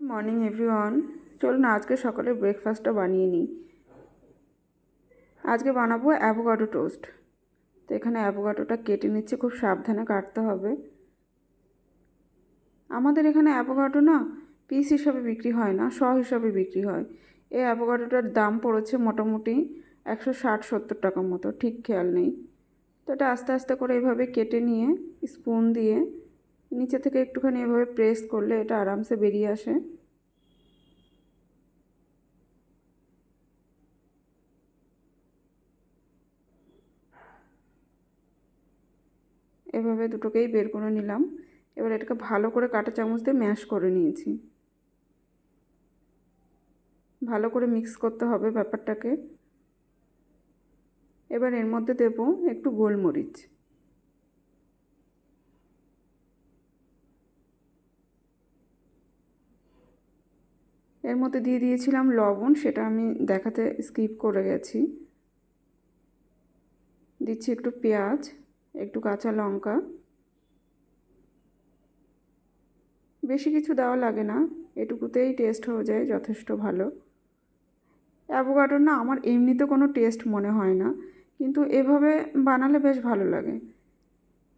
Morning everyone, চলুন আজকে সকালে ব্রেকফাস্টটা বানিয়ে নিই। আজকে বানাবো অ্যাভোকাডো টোস্ট। তো এখানে অ্যাভোকাডোটা কেটে নিচ্ছি, খুব সাবধানে কাটতে হবে। আমাদের এখানে অ্যাভোকাডো না পিস হিসাবে বিক্রি হয় না, হিসাবে বিক্রি হয়। এই অ্যাভোকাডোটার দাম পড়েছে মোটামুটি 160-70 টাকা মতো, ঠিক খেয়াল নেই। তো এটা আস্তে আস্তে করে এভাবে কেটে নিয়ে স্পুন দিয়ে নিচে থেকে একটুখানি এভাবে প্রেস করলে এটা আরামসে বেরিয়ে আসে। এভাবে দুটোকেই বের করে নিলাম। এবার এটাকে ভালো করে কাঁটা চামচ দিয়ে ম্যাশ করে নিয়েছি। ভালো করে মিক্স করতে হবে ব্যাপারটাকে। এবার এর মধ্যে দেব একটু গোলমরিচ, এর মধ্যে দিয়ে দিয়েছিলাম লবণ, সেটা আমি দেখাতে স্কিপ করে গেছি। দিচ্ছি একটু পেঁয়াজ, একটু কাঁচা লঙ্কা। বেশি কিছু দেওয়া লাগে না, এটুকুতেই টেস্ট হয়ে যায় যথেষ্ট ভালো। অ্যাভোকাডোর না আমার এমনিতে কোনো টেস্ট মনে হয় না, কিন্তু এভাবে বানালে বেশ ভালো লাগে।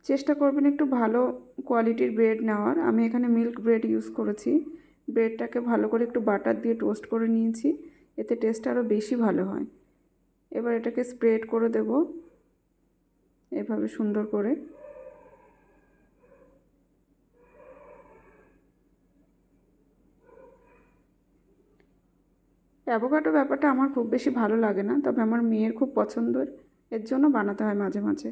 চেষ্টা করবেন একটু ভালো কোয়ালিটির ব্রেড নেওয়ার। আমি এখানে মিল্ক ব্রেড ইউজ করেছি। ব্রেডটাকে ভালো করে একটু বাটার দিয়ে টোস্ট করে নিয়েছি, এতে টেস্টটা আরও বেশি ভালো হয়। এবার এটাকে স্প্রেড করে দেব এভাবে সুন্দর করে। অ্যাভোকাডো ব্যাপারটা আমার খুব বেশি ভালো লাগে না, তবে আমার মেয়ের খুব পছন্দের, এর জন্য বানাতে হয় মাঝে মাঝে।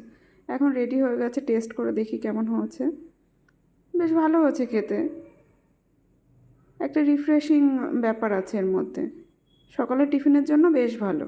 এখন রেডি হয়ে গেছে, টেস্ট করে দেখি কেমন হয়েছে। বেশ ভালো হয়েছে খেতে, একটা রিফ্রেশিং ব্যাপার আছে এর মধ্যে। সকালের টিফিনের জন্য বেশ ভালো।